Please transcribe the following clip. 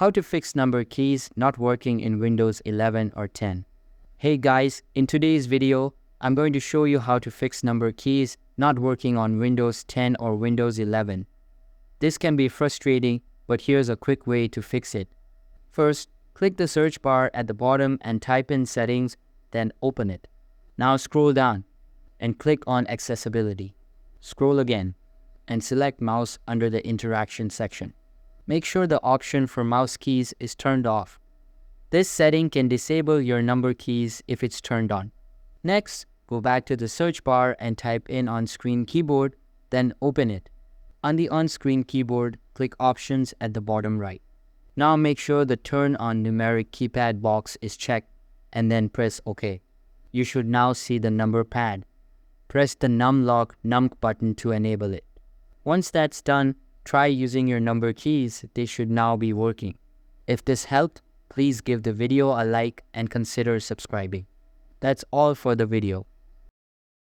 How to fix number keys not working in Windows 11 or 10. Hey guys, in today's video, I'm going to show you how to fix number keys not working on Windows 10 or Windows 11. This can be frustrating, but here's a quick way to fix it. First, click the search bar at the bottom and type in Settings, then open it. Now scroll down and click on Accessibility. Scroll again and select Mouse under the Interaction section. Make sure the option for mouse keys is turned off. This setting can disable your number keys if it's turned on. Next, go back to the search bar and type in on-screen keyboard, then open it. On the on-screen keyboard, click Options at the bottom right. Now make sure the Turn on Numeric keypad box is checked and then press OK. You should now see the number pad. Press the numlock button to enable it. Once that's done, try using your number keys. They should now be working. If this helped, please give the video a like and consider subscribing. That's all for the video.